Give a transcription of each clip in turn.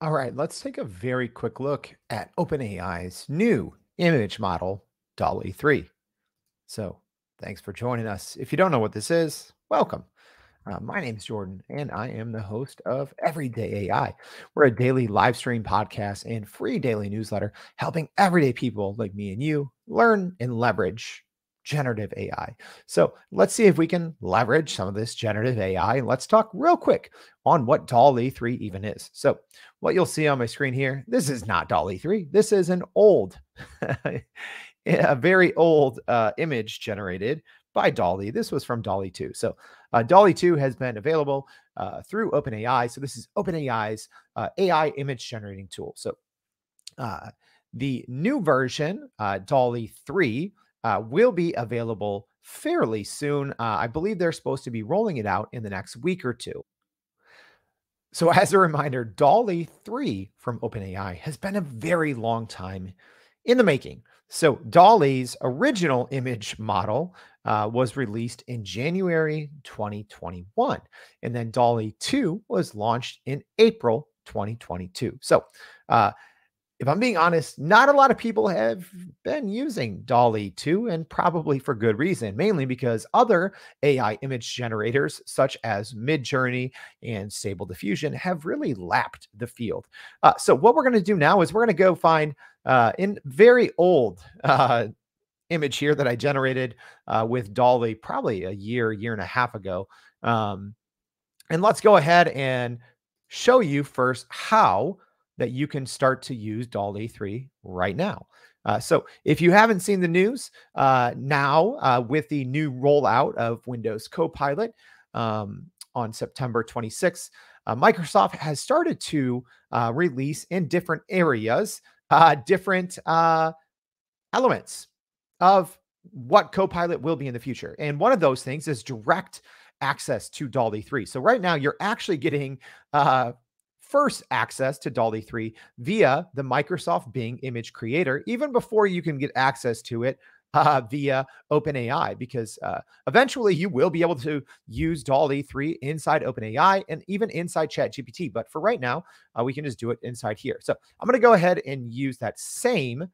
All right, let's take a very quick look at OpenAI's new image model, Dall-E 3. So, thanks for joining us. If you don't know what this is, welcome. My name is Jordan, and I am the host of Everyday AI. We're a daily live stream podcast and free daily newsletter helping everyday people like me and you learn and leverage generative AI. So let's see if we can leverage some of this generative AI. And let's talk real quick on what Dall-E 3 even is. So, what you'll see on my screen here, this is not Dall-E 3. This is an old, a very old image generated by Dall-E. This was from Dall-E 2. So Dall-E 2 has been available through OpenAI. So this is OpenAI's AI image generating tool. So uh, the new version, Dall-E 3, will be available fairly soon. I believe they're supposed to be rolling it out in the next week or two. So, as a reminder, Dall-E 3 from OpenAI has been a very long time in the making. So, Dall-E's original image model was released in January 2021, and then Dall-E 2 was launched in April 2022. So, uh, if I'm being honest, not a lot of people have been using Dall-E 2, and probably for good reason, mainly because other AI image generators such as Midjourney and Stable Diffusion have really lapped the field. So what we're going to do now is we're going to go find in very old image here that I generated with Dall-E probably a year and a half ago. Um, and let's go ahead and show you first how that you can start to use Dall-E 3 right now. So if you haven't seen the news now with the new rollout of Windows Copilot on September 26th, Microsoft has started to release in different areas, different elements of what Copilot will be in the future. And one of those things is direct access to Dall-E 3. So right now you're actually getting first access to Dall-E 3 via the Microsoft Bing image creator, even before you can get access to it via OpenAI, because eventually you will be able to use Dall-E 3 inside OpenAI and even inside ChatGPT. But for right now, we can just do it inside here. So I'm going to go ahead and use that same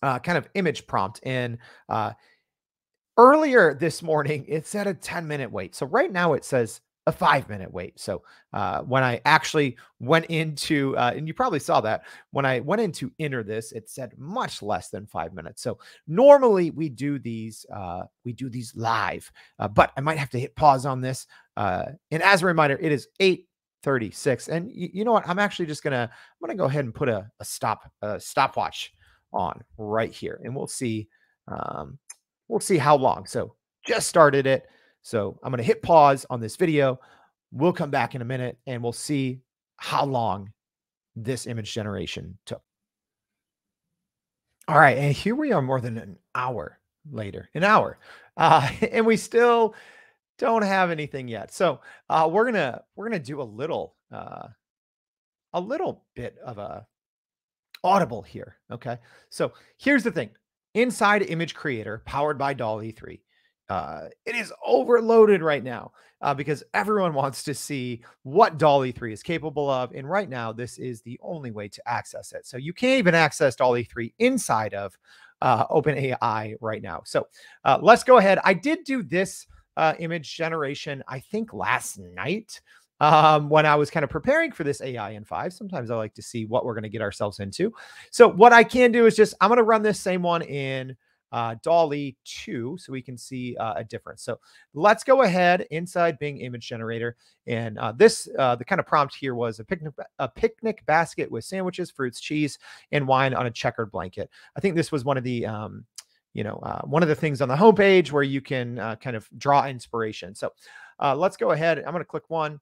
kind of image prompt. And earlier this morning, it said a 10-minute wait. So right now it says a 5-minute wait. So when I actually went into, and you probably saw that when I went in to enter this, it said much less than 5 minutes. So normally we do these live, but I might have to hit pause on this. And as a reminder, it is 8:36. And you know what? I'm actually just I'm gonna go ahead and put a stopwatch on right here, and we'll see how long. So just started it. So I'm going to hit pause on this video. We'll come back in a minute and we'll see how long this image generation took. All right, and here we are more than an hour later, and we still don't have anything yet. So we're gonna do a little bit of a audible here. Okay. So here's the thing, inside Image Creator, powered by Dall-E 3, it is overloaded right now because everyone wants to see what Dall-E 3 is capable of. And right now, this is the only way to access it. So you can't even access Dall-E 3 inside of OpenAI right now. So let's go ahead. I did do this image generation, I think last night when I was kind of preparing for this AI in 5. Sometimes I like to see what we're going to get ourselves into. So what I can do is I'm going to run this same one in Dall-E 2 so we can see a difference. So let's go ahead inside Bing Image Generator. And the kind of prompt here was a picnic basket with sandwiches, fruits, cheese, and wine on a checkered blanket. I think this was one of the one of the things on the homepage where you can kind of draw inspiration. So let's go ahead. I'm going to click one.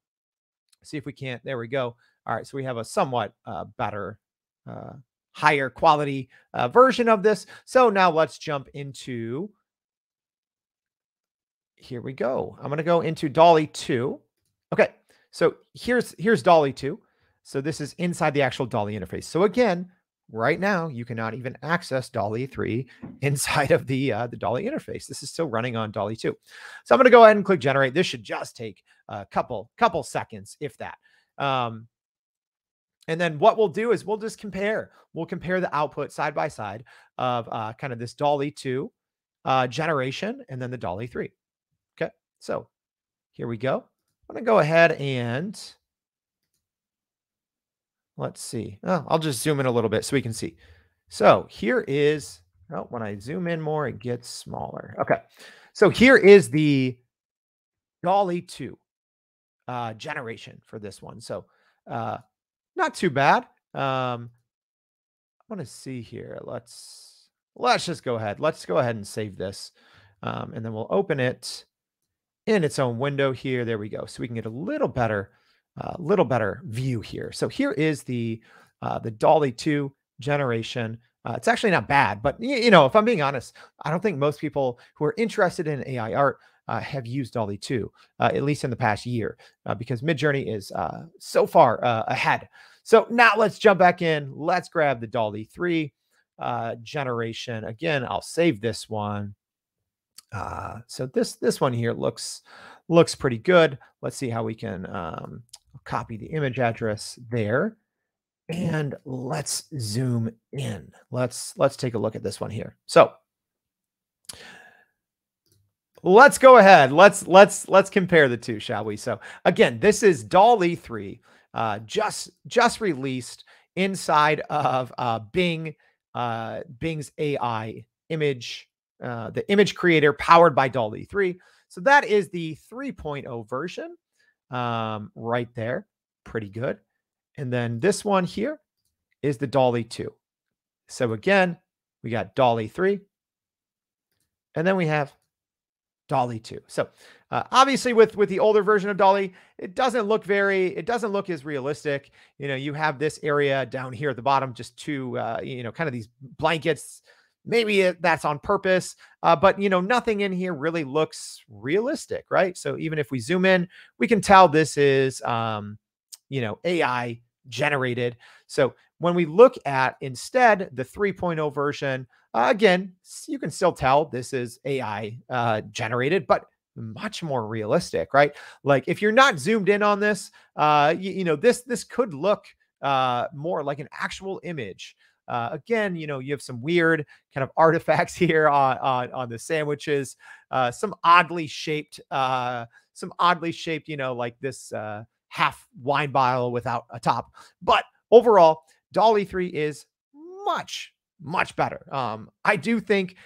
See if we can't. There we go. All right. So we have a somewhat better, higher quality version of this. So now let's jump into, here we go. I'm going to go into Dall-E 2. Okay. So here's Dall-E 2. So this is inside the actual Dall-E interface. So again, right now, you cannot even access Dall-E 3 inside of the Dall-E interface. This is still running on Dall-E 2. So I'm going to go ahead and click generate. This should just take a couple seconds, if that. And then what we'll do is we'll just compare. We'll compare the output side by side of kind of this Dall-E 2 generation and then the Dall-E 3. Okay. So here we go. I'm going to go ahead and let's see. Oh, I'll just zoom in a little bit so we can see. So here is, oh, when I zoom in more, it gets smaller. Okay. So here is the Dall-E 2 generation for this one. So not too bad. I want to see here. Let's just go ahead. Let's go ahead and save this. And then we'll open it in its own window here. There we go. So we can get a little better view here. So here is the Dall-E 2 generation. It's actually not bad, but you know, if I'm being honest, I don't think most people who are interested in AI art have used Dall-E 2, at least in the past year, because Midjourney is so far ahead. So now let's jump back in. Let's grab the Dall-E 3 generation. Again, I'll save this one. So this one here looks pretty good. Let's see how we can copy the image address there. And let's zoom in. Let's take a look at this one here. So let's go ahead. Let's compare the two, shall we? So again, this is Dall-E 3, just released inside of Bing's AI image, the image creator powered by Dall-E 3. So that is the 3.0 version right there. Pretty good. And then this one here is the Dall-E 2. So again, we got Dall-E 3, and then we have Dall-E 2. So obviously with the older version of Dall-E, it doesn't look as realistic. You know, you have this area down here at the bottom, just two, you know, kind of these blankets. Maybe that's on purpose, but you know, nothing in here really looks realistic, right? So even if we zoom in, we can tell this is, you know, AI generated. So when we look at instead the 3.0 version, again, you can still tell this is AI generated, but much more realistic, right? Like if you're not zoomed in on this, you know, this could look more like an actual image. Again, you know, you have some weird kind of artifacts here on the sandwiches, some oddly shaped, you know, like this half wine bottle without a top. But overall, Dall-E 3 is much better. I do think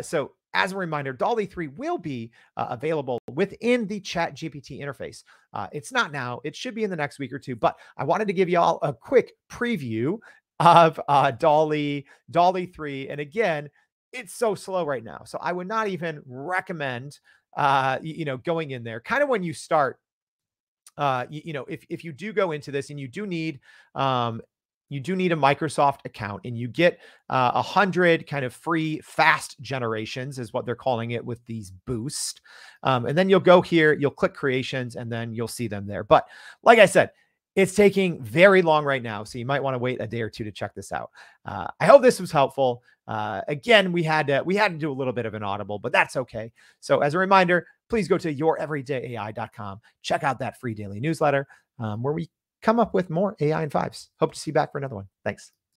so. As a reminder, Dall-E 3 will be available within the ChatGPT interface. It's not now. It should be in the next week or two. But I wanted to give you all a quick preview of Dall-E 3. And again, it's so slow right now. So I would not even recommend, you know, going in there. Kind of when you start, you know, if you do go into this and you do need a Microsoft account and you get 100 kind of free fast generations is what they're calling it with these boost. And then you'll go here, you'll click creations, and then you'll see them there. But like I said, it's taking very long right now, so you might want to wait a day or two to check this out. I hope this was helpful. Again, we had to do a little bit of an audible, but that's okay. So as a reminder, please go to youreverydayai.com. Check out that free daily newsletter where we come up with more AI in fives. Hope to see you back for another one. Thanks.